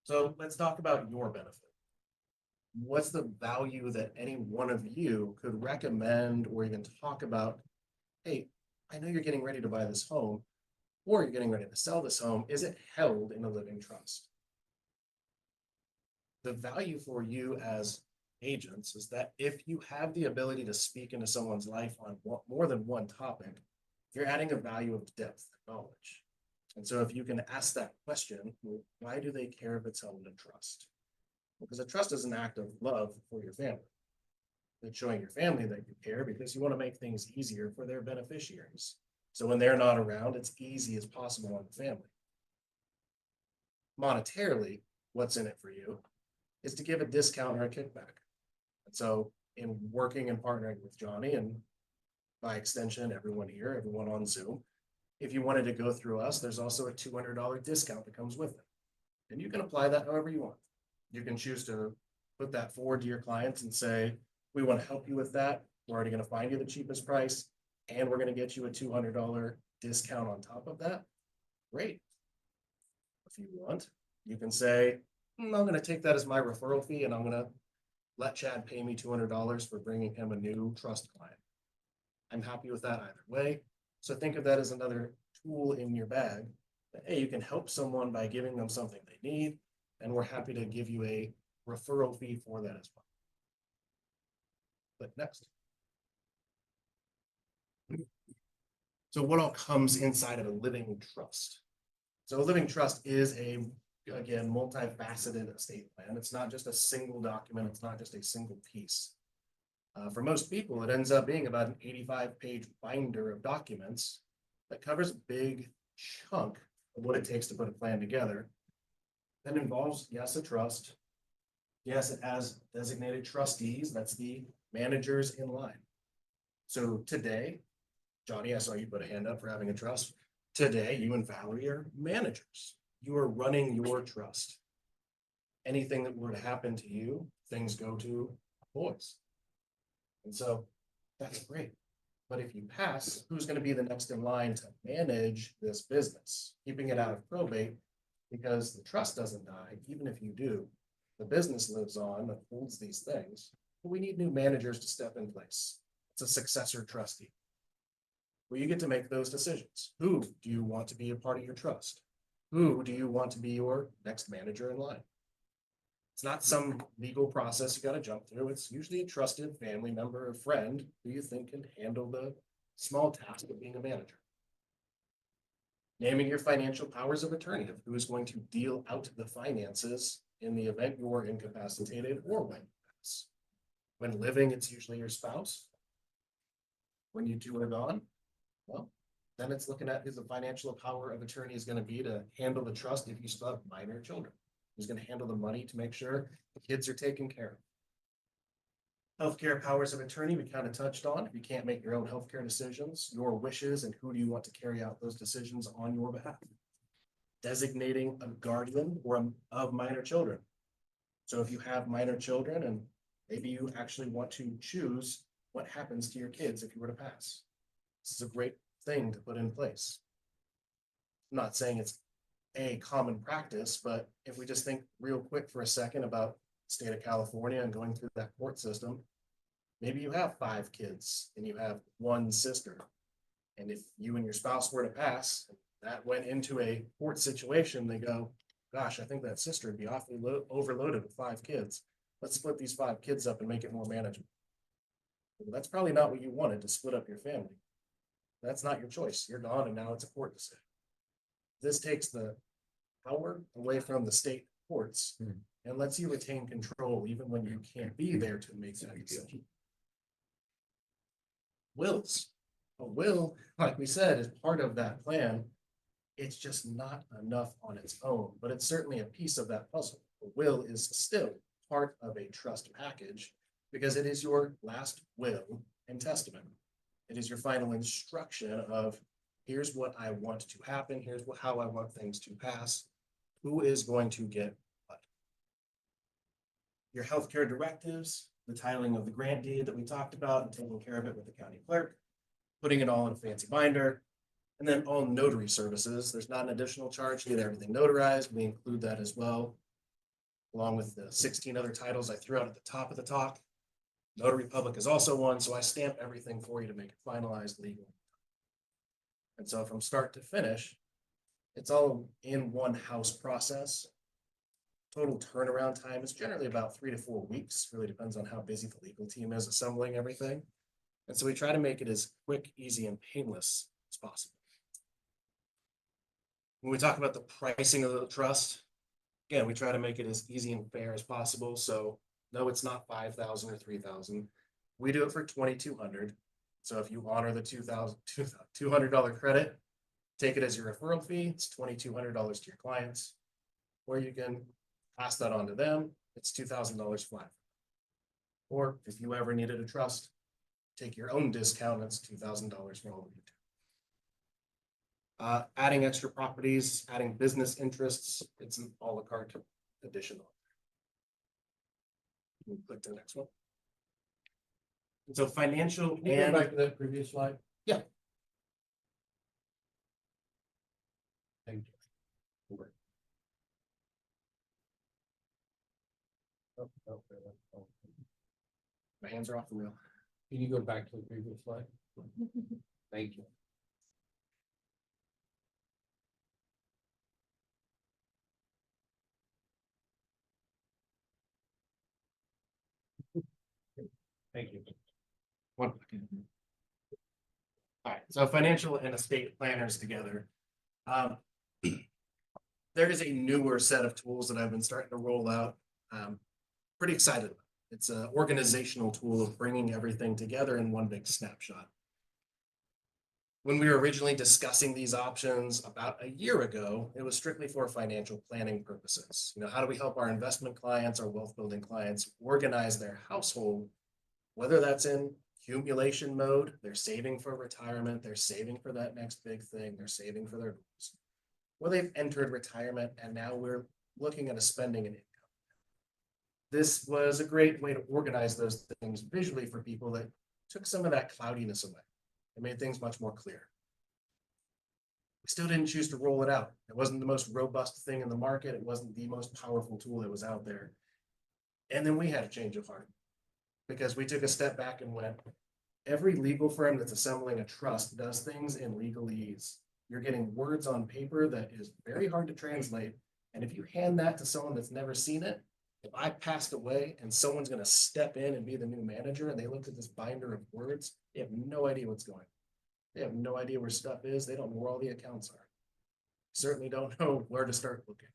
So let's talk about your benefit. What's the value that any one of you could recommend or even talk about? Hey, I know you're getting ready to buy this home, or you're getting ready to sell this home. Is it held in a living trust? The value for you as agents is that if you have the ability to speak into someone's life on more than one topic, you're adding a value of depth and knowledge. And so if you can ask that question, well, why do they care if it's held in a trust? Because a trust is an act of love for your family. It's showing your family that you care because you want to make things easier for their beneficiaries. So when they're not around, it's easy as possible on the family. Monetarily, what's in it for you is to give a discount or a kickback. And so in working and partnering with Johnny, and by extension, everyone here, everyone on Zoom, if you wanted to go through us, there's also a $200 discount that comes with it. And you can apply that however you want. You can choose to put that forward to your clients and say, we want to help you with that. We're already going to find you the cheapest price, and we're going to get you a $200 discount on top of that. Great. If you want, you can say, I'm going to take that as my referral fee, and I'm going to let Chad pay me $200 for bringing him a new trust client. I'm happy with that either way. So think of that as another tool in your bag that, hey, you can help someone by giving them something they need, and we're happy to give you a referral fee for that as well. But next. So what all comes inside of a living trust? So a living trust is again, multifaceted estate plan. It's not just a single document. It's not just a single piece. For most people, it ends up being about an 85-page binder of documents that covers a big chunk of what it takes to put a plan together. That involves, yes, a trust. Yes, it has designated trustees. That's the managers in line. So today, Johnny, I saw you put a hand up for having a trust. Today, you and Valerie are managers. You are running your trust. Anything that were to happen to you, things go to boys. And so that's great. But if you pass, who's going to be the next in line to manage this business, keeping it out of probate? Because the trust doesn't die, even if you do. The business lives on and holds these things. But we need new managers to step in place. It's a successor trustee. Well, you get to make those decisions. Who do you want to be a part of your trust? Who do you want to be your next manager in line? It's not some legal process you got to jump through. It's usually a trusted family member or friend who you think can handle the small task of being a manager. Naming your financial powers of attorney of who is going to deal out the finances in the event you're incapacitated or when you pass. When living, it's usually your spouse. When you two are gone, well, then it's looking at who the financial power of attorney is going to be to handle the trust if you still have minor children. Who's going to handle the money to make sure the kids are taken care of. Healthcare powers of attorney, we kind of touched on. If you can't make your own healthcare decisions, your wishes, and who do you want to carry out those decisions on your behalf? Designating a guardian of minor children. So if you have minor children and maybe you actually want to choose what happens to your kids if you were to pass. This is a great thing to put in place. I'm not saying it's a common practice, but if we just think real quick for a second about the state of California and going through that court system, maybe you have 5 kids and you have 1 sister. And if you and your spouse were to pass, that went into a court situation, they go, gosh, I think that sister would be awfully overloaded with 5 kids. Let's split these 5 kids up and make it more manageable. Well, that's probably not what you wanted, to split up your family. That's not your choice. You're gone and now it's a court decision. This takes the power away from the state courts and lets you retain control even when you can't be there to make that decision. wills. A will, like we said, is part of that plan. It's just not enough on its own, but it's certainly a piece of that puzzle. A will is still part of a trust package because it is your last will and testament. It is your final instruction of here's what I want to happen, here's how I want things to pass, who is going to get what. Your healthcare directives, the titling of the grant deed that we talked about and taking care of it with the county clerk, putting it all in a fancy binder, and then all notary services. There's not an additional charge to get everything notarized. We include that as well, along with the 16 other titles I threw out at the top of the talk. Notary Public is also one, so I stamp everything for you to make it finalized legal. And so from start to finish, it's all in one house process. Total turnaround time is generally about 3 to 4 weeks. Really depends on how busy the legal team is assembling everything. And so we try to make it as quick, easy, and painless as possible. When we talk about the pricing of the trust, again, we try to make it as easy and fair as possible. So no, it's not 5,000 or 3,000. We do it for 2,200. So if you honor the $200 credit, take it as your referral fee. It's $2,200 to your clients, or you can pass that on to them. It's $2,000 flat. Or if you ever needed a trust, take your own discount. It's $2,000 for all of you. Adding extra properties, adding business interests, it's an a la carte additional. Click to the next one. And so financial Can you go and back to that previous slide? Yeah. Thank you. my hands are off the wheel. Can you go back to the previous slide? Thank you. Thank you. One. All right, so financial and estate planners together. There is a newer set of tools that I've been starting to roll out. Pretty excited about. It's an organizational tool of bringing everything together in one big snapshot. When we were originally discussing these options about a year ago, it was strictly for financial planning purposes. You know, how do we help our investment clients, our wealth building clients organize their household, whether that's in accumulation mode, they're saving for retirement, they're saving for that next big thing, they're saving for their goals, or they've entered retirement and now we're looking at a spending and income. This was a great way to organize those things visually for people that took some of that cloudiness away. It made things much more clear. We still didn't choose to roll it out. It wasn't the most robust thing in the market. It wasn't the most powerful tool that was out there. And then we had a change of heart because we took a step back and went, every legal firm that's assembling a trust does things in legalese. You're getting words on paper that is very hard to translate. And if you hand that to someone that's never seen it, if I passed away and someone's going to step in and be the new manager and they look at this binder of words, they have no idea what's going on. They have no idea where stuff is. They don't know where all the accounts are. Certainly don't know where to start looking.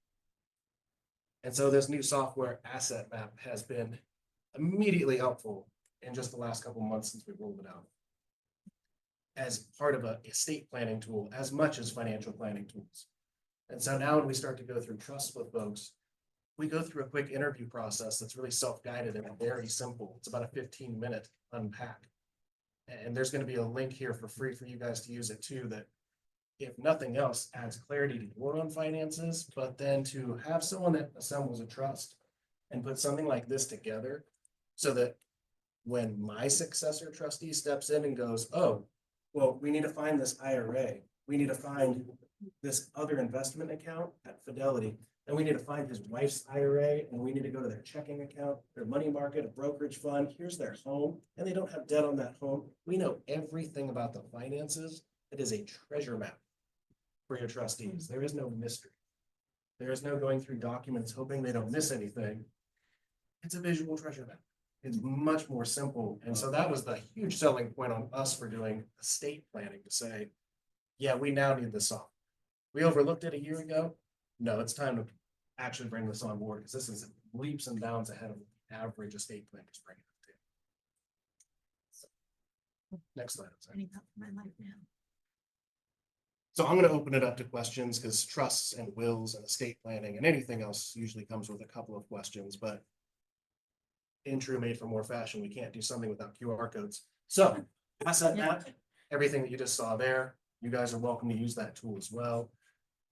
And so this new software asset map has been immediately helpful in just the last couple of months since we rolled it out as part of an estate planning tool as much as financial planning tools. And so now when we start to go through trusts with folks, we go through a quick interview process that's really self-guided and very simple. It's about a 15-minute unpack. And there's going to be a link here for free for you guys to use it too, that if nothing else adds clarity to your own finances, but then to have someone that assembles a trust and put something like this together so that when my successor trustee steps in and goes, oh, well, we need to find this IRA. We need to find this other investment account at Fidelity. And we need to find his wife's IRA, and we need to go to their checking account, their money market, a brokerage fund. Here's their home, and they don't have debt on that home. We know everything about the finances. It is a treasure map for your trustees. There is no mystery. There is no going through documents hoping they don't miss anything. It's a visual treasure map. It's much more simple. And so that was the huge selling point on us for doing estate planning to say, yeah, we now need this software. We overlooked it a year ago. No, it's time to actually bring this on board because this is leaps and bounds ahead of the average estate plan is bringing Next slide. I'm sorry. So I'm gonna open it up to questions because trusts and wills and estate planning and anything else usually comes with a couple of questions, but in true made for more fashion, we can't do something without QR codes. So asset map, everything that you just saw there, you guys are welcome to use that tool as well.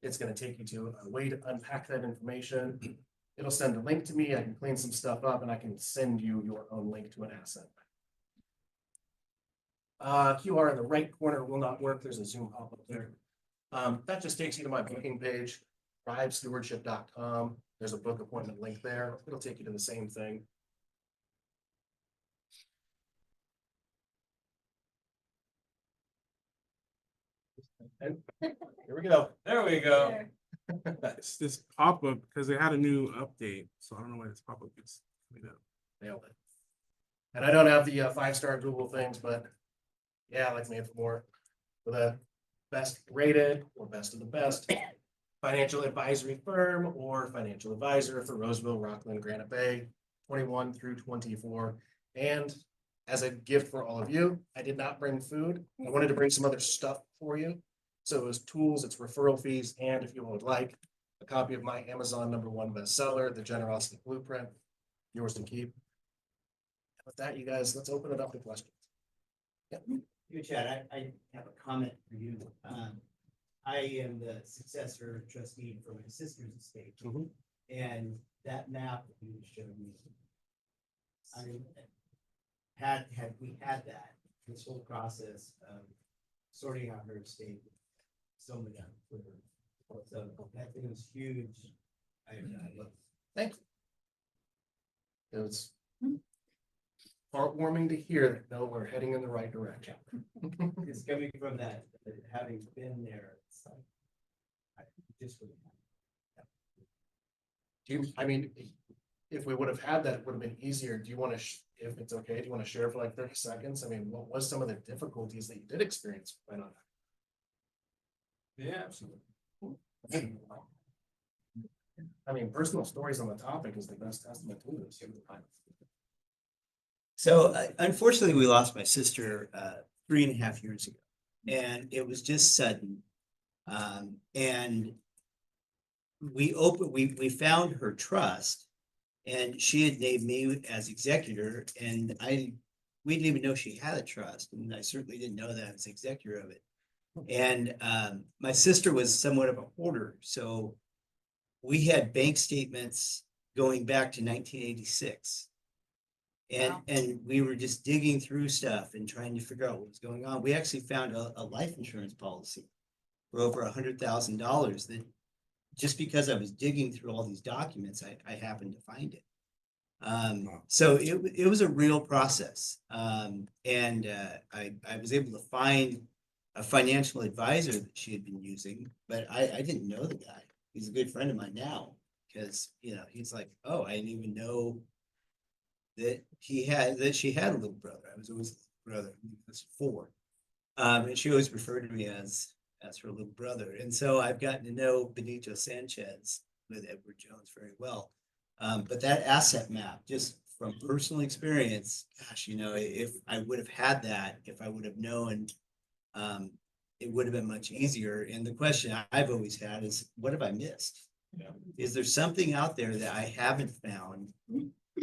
It's gonna take you to a way to unpack that information. It'll send a link to me. I can clean some stuff up and I can send you your own link to an asset. QR in the right corner will not work. There's a Zoom pop-up there. That just takes you to my booking page, tribestewardship.com. There's a book appointment link there. It'll take you to the same thing. And here we go. There we go. It's this pop-up because they had a new update, so I don't know why this pop-up is coming up. Nailed it. And I don't have the 5-star Google things, but yeah, like made for more. For the best rated or best of the best financial advisory firm or financial advisor for Roseville, Rockland, Granite Bay, 21 through 24. And as a gift for all of you, I did not bring food. I wanted to bring some other stuff for you. So it was tools, it's referral fees, and if you would like, a copy of my Amazon #1 bestseller, The Generosity Blueprint, yours to keep. With that, you guys, let's open it up to questions. Yep. You, Chad, I have a comment for you. I am the successor trustee for my sister's estate. Mhm. And that map that you showed me. Had we had that, this whole process of sorting out her estate, so many for her. So that thing was huge. I love it. Thank you. It was heartwarming to hear that, no, we're heading in the right direction. It's coming from that, having been there, it's like, I just wouldn't have. I mean, if we would have had that, it would have been easier. Do you want to, if it's okay, do you want to share for like 30 seconds? I mean, what was some of the difficulties that you did experience? Why not? Yeah, absolutely. I mean, personal stories on the topic is the best testament to this. So unfortunately, we lost my sister 3.5 years ago, and it was just sudden. And we found her trust, and she had named me as executor, and we didn't even know she had a trust, and I certainly didn't know that I was executor of it. And my sister was somewhat of a hoarder, so we had bank statements going back to 1986. And we were just digging through stuff and trying to figure out what was going on. We actually found a life insurance policy for over $100,000 that just because I was digging through all these documents, I happened to find it. So it was a real process. And I was able to find a financial advisor that she had been using, but I didn't know the guy. He's a good friend of mine now because, he's like, oh, I didn't even know that she had a little brother. I was always a brother. I was 4. And she always referred to me as her little brother. And so I've gotten to know Benito Sanchez with Edward Jones very well. But that asset map, just from personal experience, gosh, if I would have had that, if I would have known, it would have been much easier. And the question I've always had is, what have I missed? Is there something out there that I haven't found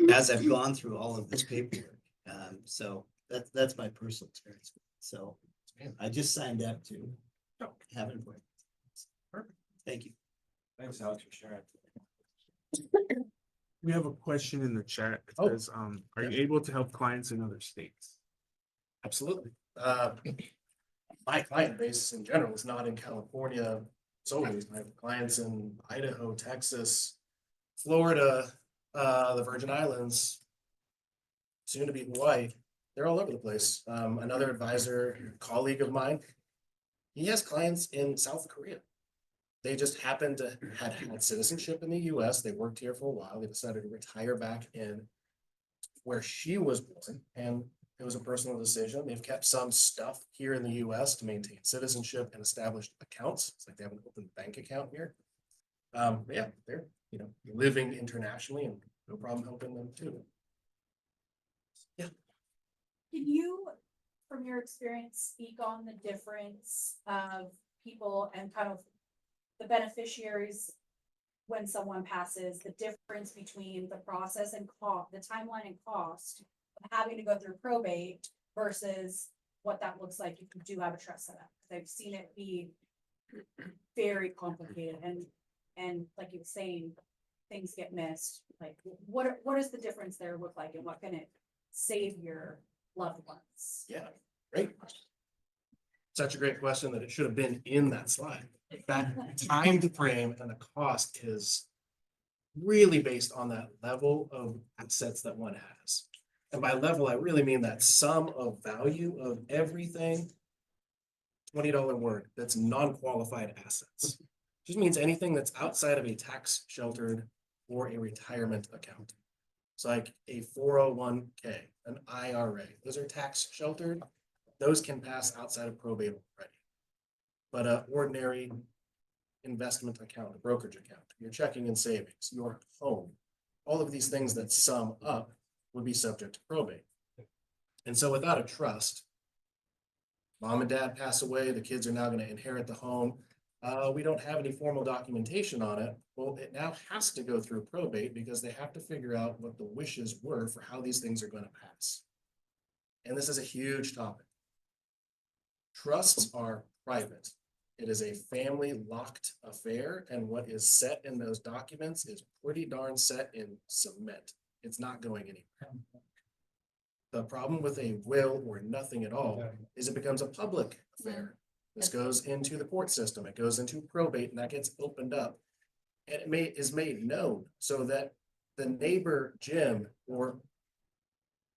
as I've gone through all of this paperwork? So that's my personal experience. So I just signed up to have it for you. Perfect. Thank you. Thanks, Alex, for sharing. We have a question in the chat. It Oh. says, are you able to help clients in other states? Absolutely. My client base in general is not in California solely. I have clients in Idaho, Texas, Florida, the Virgin Islands, soon to be Hawaii. They're all over the place. Another advisor, colleague of mine, he has clients in South Korea. They just happened to had citizenship in the US. They worked here for a while. They decided to retire back in where she was born, and it was a personal decision. They've kept some stuff here in the US to maintain citizenship and established accounts. It's like they have an open bank account here. But yeah, they're living internationally and no problem helping them too. Yeah. Can you from your experience, speak on the difference of people and kind of the beneficiaries when someone passes, the difference between the process and the timeline and cost of having to go through probate versus what that looks like if you do have a trust set up? I've seen it be very complicated and like you were saying, things get missed. Like, what does the difference there look like, and what can it save your loved ones? Yeah, great question. Such a great question that it should have been in that slide. That time frame and the cost is really based on that level of assets that one has. And by level, I really mean that sum of value of everything. $20 word, that's non-qualified assets. Just means anything that's outside of a tax sheltered or a retirement account. It's like a 401k, an IRA. Those are tax sheltered. Those can pass outside of probate already. But an ordinary investment account, a brokerage account, your checking and savings, your home, all of these things that sum up would be subject to probate. And so without a trust, mom and dad pass away, the kids are now going to inherit the home. We don't have any formal documentation on it. Well, it now has to go through probate because they have to figure out what the wishes were for how these things are going to pass. And this is a huge topic. Trusts are private. It is a family locked affair, and what is set in those documents is pretty darn set in cement. It's not going anywhere. The problem with a will or nothing at all is it becomes a public affair. This goes into the court system, it goes into probate, and that gets opened up. And it is made known so that the neighbor Jim or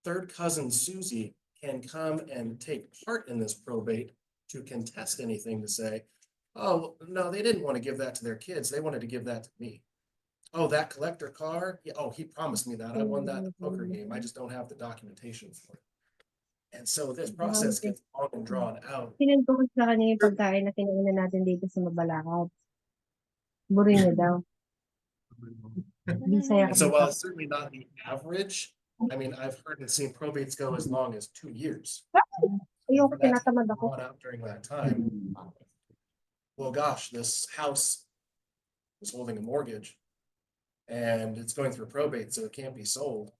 third cousin Susie can come and take part in this probate to contest anything, to say, oh, no, they didn't want to give that to their kids, they wanted to give that to me. Oh, that collector car? Yeah, oh, he promised me that. I won that in the poker game. I just don't have the documentation for it. And so this process gets long and drawn out. Pinento ko sa kanya yung pagkain na kinain na natin dito sa Mabalakad. Buri niya daw. Bisaya And so while it's certainly not the average, I mean, I've heard and seen probates go as long as 2 years. Ayoko, That's tinatamad ako. drawn out during that time. Well, gosh, this house was holding a mortgage and it's going through probate, so it can't be sold.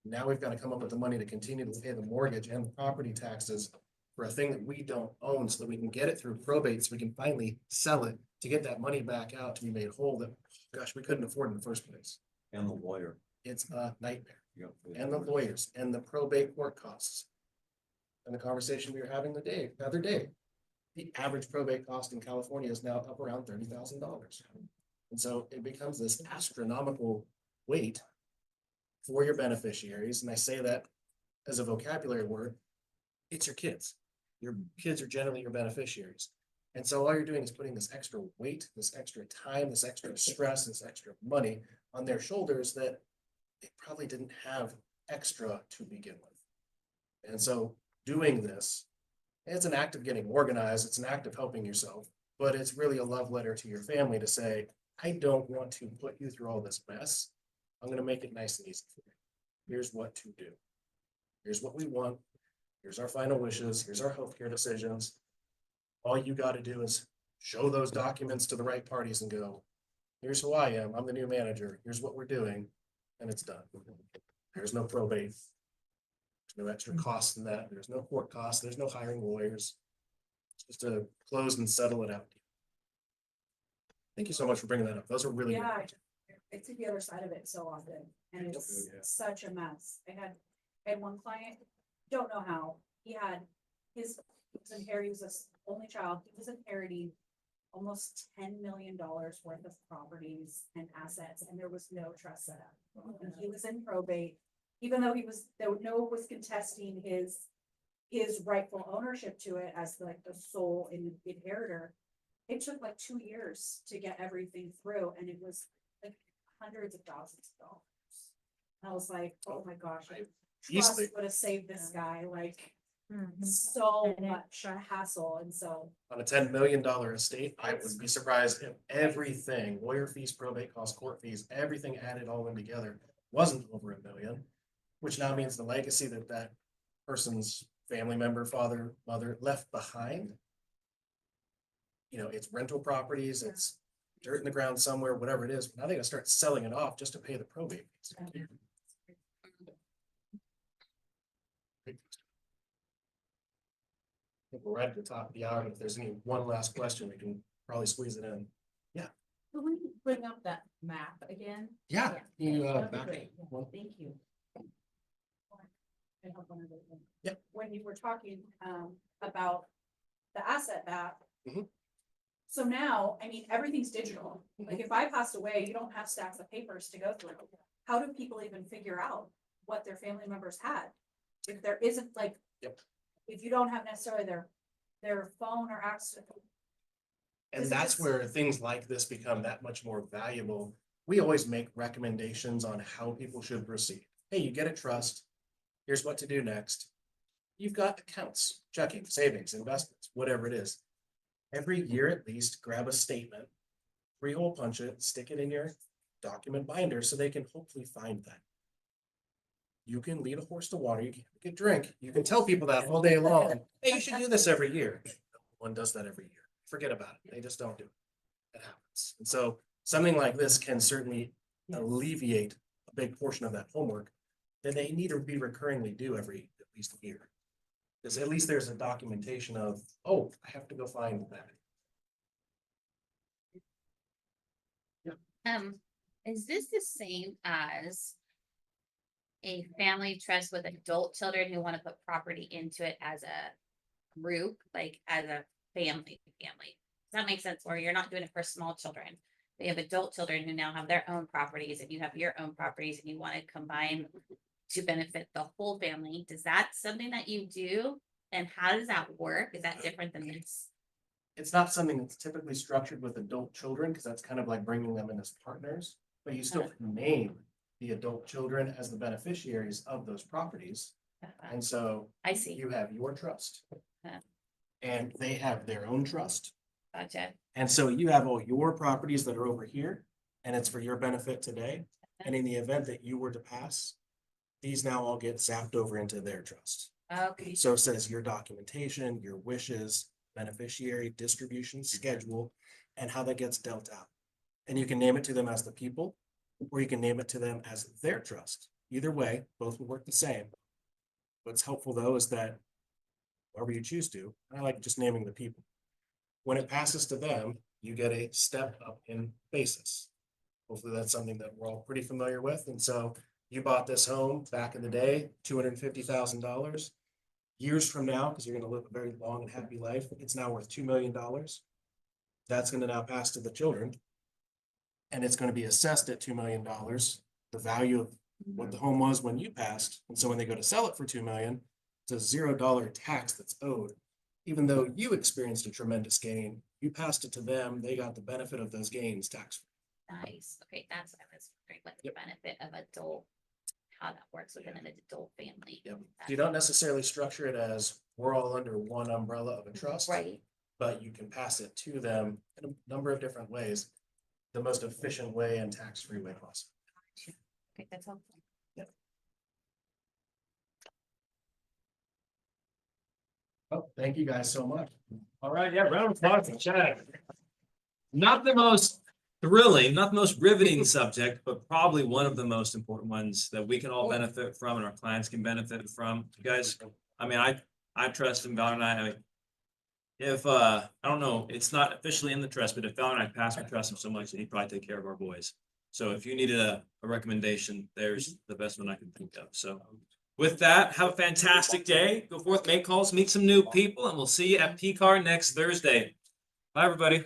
Now we've got to come up with the money to continue to pay the mortgage and the property taxes for a thing that we don't own, so that we can get it through probate, so we can finally sell it to get that money back out to be made whole that, gosh, we couldn't afford in the first place. And the lawyer. It's a nightmare. Yep. And the lawyers and the probate court costs. And the conversation we were having the other day, the average probate cost in California is now up around $30,000. And so it becomes this astronomical weight for your beneficiaries. And I say that as a vocabulary word. It's your kids. Your kids are generally your beneficiaries. And so all you're doing is putting this extra weight, this extra time, this extra stress, this extra money on their shoulders that they probably didn't have extra to begin with. And so doing this, it's an act of getting organized. It's an act of helping yourself, but it's really a love letter to your family to say, I don't want to put you through all this mess. I'm going to make it nice and easy for you. Here's what to do. Here's what we want. Here's our final wishes. Here's our healthcare decisions. All you got to do is show those documents to the right parties and go, here's who I am. I'm the new manager. Here's what we're doing. And it's done. There's no probate. There's no extra cost in that. There's no court costs. There's no hiring lawyers. It's just to close and settle it out. Thank you so much for bringing that up. Those are really good. Yeah, I see the other side of it so often, and it's such a mess. I had one client, don't know how, he was his only child, he was inheriting almost $10 million worth of properties and assets, and there was no trust set up. And he was in probate, even though no one was contesting his rightful ownership to it as like the sole inheritor. It took like 2 years to get everything through, and it was like hundreds of thousands of dollars. I was like, oh my gosh, trust would have saved this guy like so much hassle. And so on a $10 million estate, I would be surprised if everything, lawyer fees, probate costs, court fees, everything added all in together wasn't over $1 million, which now means the legacy that person's family member, father, mother left behind. You know, it's rental properties, it's dirt in the ground somewhere, whatever it is. Now they gotta start selling it off just to pay the probate fees. I think we're right at the top of the hour, and if there's any one last question, we can probably squeeze it in. Can we bring up that map again? Yeah. You, That'd be back great. it one. Thank you. I have one other thing. Yep. When you were talking about the asset map. Mhm. So now, I mean, everything's digital. Like if I passed away, you don't have stacks of papers to go through. How do people even figure out what their family members had? If there isn't like. Yep. If you don't have necessarily their phone or access. And Is it that's just- where things like this become that much more valuable. We always make recommendations on how people should proceed. Hey, you get a trust. Here's what to do next. You've got accounts, checking, savings, investments, whatever it is. Every year at least, grab a statement, 3-hole punch it, stick it in your document binder so they can hopefully find that. You can lead a horse to water, you can make it drink. You can tell people that all day long. Hey, you should do this every year. No one does that every year. Forget about it. They just don't do it. It happens. And so something like this can certainly alleviate a big portion of that homework that they need to be recurringly do every at least a year. Because at least there's a documentation of, oh, I have to go find that. Is this the same as a family trust with adult children who want to put property into it as a group, like as a family? Does that make sense? Or you're not doing it for small children. They have adult children who now have their own properties and you have your own properties and you want to combine to benefit the whole family. Is that something that you do? And how does that work? Is that different than this? It's not something that's typically structured with adult children, because that's kind of like bringing them in as partners, but you still name the adult children as the beneficiaries of those properties. And so I see. you have your trust. Uh-huh. And they have their own trust. Gotcha. And so you have all your properties that are over here, and it's for your benefit today. And in the event that you were to pass, these now all get zapped over into their trust. Okay. So it says your documentation, your wishes, beneficiary distribution schedule, and how that gets dealt out. And you can name it to them as the people, or you can name it to them as their trust. Either way, both will work the same. What's helpful though is that whoever you choose to, I like just naming the people. When it passes to them, you get a step up in basis. Hopefully that's something that we're all pretty familiar with. And so you bought this home back in the day, $250,000. Years from now, because you're going to live a very long and happy life, it's now worth $2 million. That's going to now pass to the children. And it's going to be assessed at $2 million, the value of what the home was when you passed. And so when they go to sell it for $2 million, it's a $0 tax that's owed. Even though you experienced a tremendous gain, you passed it to them, they got the benefit of those gains tax free. Nice. Okay, that's what I was wondering, what the benefit of adult, how that works within an adult family. Yep. You don't necessarily structure it as we're all under one umbrella of a trust. Right. But you can pass it to them in a number of different ways, the most efficient way and tax-free way possible. Okay, that's helpful. Oh, thank you guys so much. All right, yeah, round of applause for Chad. Not the most thrilling, not the most riveting subject, but probably one of the most important ones that we can all benefit from and our clients can benefit from. You guys, I mean, I trust in Val and I mean, if I don't know, it's not officially in the trust, but if Val and I pass, we trust him so much that he'd probably take care of our boys. So if you needed a recommendation, there's the best one I can think of. So with that, have a fantastic day. Go forth, make calls, meet some new people, and we'll see you at PCAR next Thursday. Bye, everybody.